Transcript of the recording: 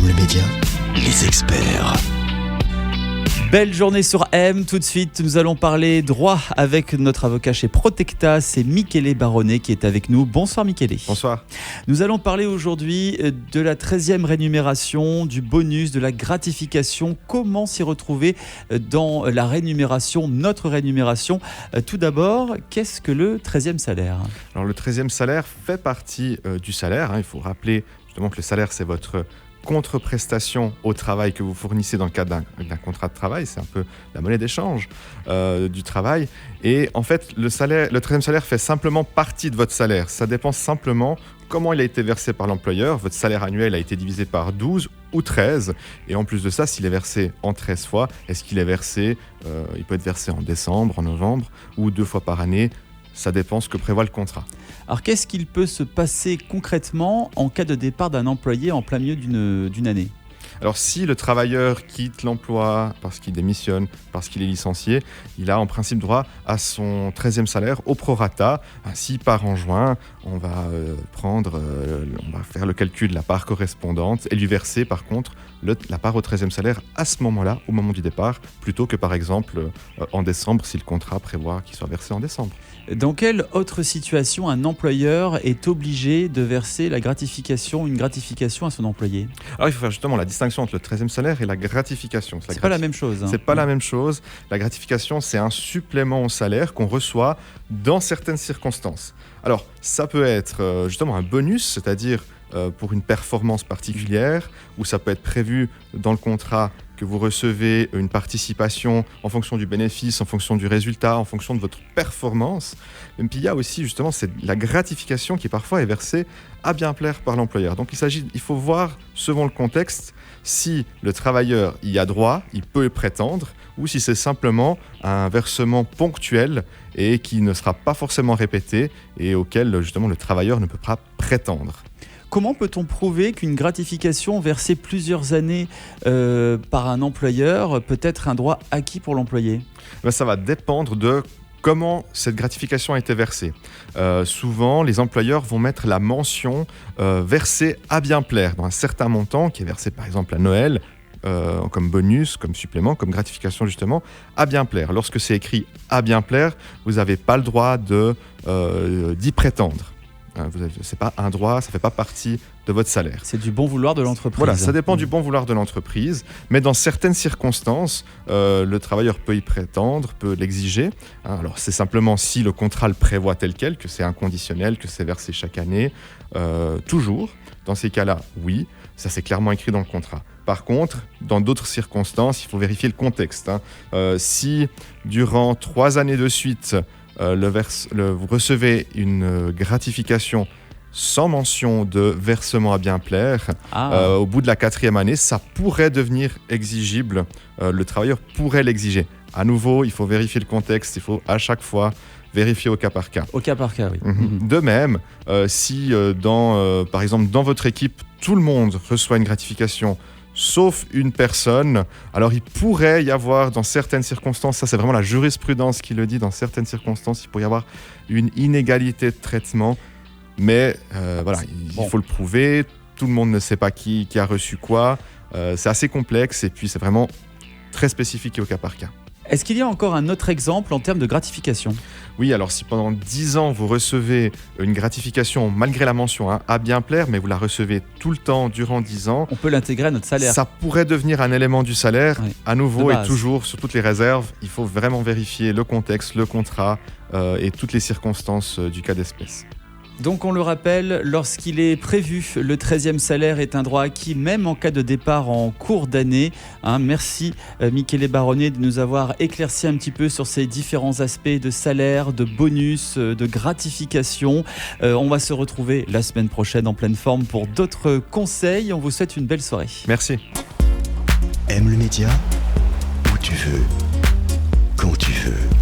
le média, les experts. Belle journée sur M. Tout de suite, nous allons parler droit avec notre avocat chez Protecta. C'est Michele Baronnet qui est avec nous. Bonsoir Michele. Bonsoir. Nous allons parler aujourd'hui de la 13e rémunération, du bonus, de la gratification. Comment s'y retrouver dans la rémunération, notre rémunération. Tout d'abord, qu'est-ce que le 13e salaire ? Alors le 13e salaire fait partie du salaire. Il faut rappeler justement que le salaire, c'est votre contre-prestation au travail que vous fournissez dans le cadre d'un contrat de travail. C'est un peu la monnaie d'échange du travail. Et en fait, le 13e salaire fait simplement partie de votre salaire. Ça dépend simplement comment il a été versé par l'employeur. Votre salaire annuel a été divisé par 12 ou 13. Et en plus de ça, s'il est versé en 13 fois, est-ce qu'il est versé, il peut être versé en décembre, en novembre ou 2 fois par année. Ça dépend ce que prévoit le contrat. Alors, qu'est-ce qu'il peut se passer concrètement en cas de départ d'un employé en plein milieu d'une année ? Alors, si le travailleur quitte l'emploi parce qu'il démissionne, parce qu'il est licencié, il a en principe droit à son 13e salaire au prorata. S'il part en juin, on va faire le calcul de la part correspondante et lui verser par contre la part au 13e salaire à ce moment-là, au moment du départ, plutôt que par exemple en décembre si le contrat prévoit qu'il soit versé en décembre. Dans quelle autre situation un employeur est obligé de verser une gratification à son employé ? Alors il faut faire justement la distinction entre le 13e salaire et la gratification. C'est pas la même chose. C'est pas la même chose. La gratification, c'est un supplément au salaire qu'on reçoit dans certaines circonstances. Alors ça peut être justement un bonus, c'est-à-dire pour une performance particulière, ou ça peut être prévu dans le contrat que vous recevez une participation en fonction du bénéfice, en fonction du résultat, en fonction de votre performance. Et puis il y a aussi justement la gratification qui parfois est versée à bien plaire par l'employeur. Donc il faut voir selon le contexte si le travailleur y a droit, il peut y prétendre, ou si c'est simplement un versement ponctuel et qui ne sera pas forcément répété et auquel justement le travailleur ne peut pas prétendre. Comment peut-on prouver qu'une gratification versée plusieurs années par un employeur peut être un droit acquis pour l'employé ? Ça va dépendre de comment cette gratification a été versée. Souvent, les employeurs vont mettre la mention versée à bien plaire dans un certain montant qui est versé par exemple à Noël, comme bonus, comme supplément, comme gratification justement, à bien plaire. Lorsque c'est écrit à bien plaire, vous n'avez pas le droit d'y prétendre. C'est pas un droit, ça ne fait pas partie de votre salaire. C'est du bon vouloir de l'entreprise. Voilà, ça dépend du bon vouloir de l'entreprise, mais dans certaines circonstances, le travailleur peut y prétendre, peut l'exiger. Alors c'est simplement si le contrat le prévoit tel quel, que c'est inconditionnel, que c'est versé chaque année, toujours. Dans ces cas-là, oui, ça c'est clairement écrit dans le contrat. Par contre, dans d'autres circonstances, il faut vérifier le contexte. Si durant 3 années de suite, vous recevez une gratification sans mention de versement à bien plaire, au bout de la 4e année, ça pourrait devenir exigible. Le travailleur pourrait l'exiger. À nouveau, il faut vérifier le contexte, il faut à chaque fois vérifier au cas par cas. Au cas par cas, oui. De même, si par exemple dans votre équipe, tout le monde reçoit une gratification, sauf une personne, alors il pourrait y avoir dans certaines circonstances, ça c'est vraiment la jurisprudence qui le dit, dans certaines circonstances, il pourrait y avoir une inégalité de traitement, mais il faut le prouver, tout le monde ne sait pas qui a reçu quoi, c'est assez complexe et puis c'est vraiment très spécifique et au cas par cas. Est-ce qu'il y a encore un autre exemple en termes de gratification ? Oui, alors si pendant 10 ans vous recevez une gratification malgré la mention à bien plaire, mais vous la recevez tout le temps durant 10 ans, on peut l'intégrer à notre salaire. Ça pourrait devenir un élément du salaire. Oui, à nouveau et toujours sur toutes les réserves, il faut vraiment vérifier le contexte, le contrat et toutes les circonstances du cas d'espèce. Donc on le rappelle, lorsqu'il est prévu, le 13e salaire est un droit acquis, même en cas de départ en cours d'année. Merci Michele Baronnet de nous avoir éclairci un petit peu sur ces différents aspects de salaire, de bonus, de gratification. On va se retrouver la semaine prochaine en pleine forme pour d'autres conseils. On vous souhaite une belle soirée. Merci. Aime le média où tu veux, quand tu veux.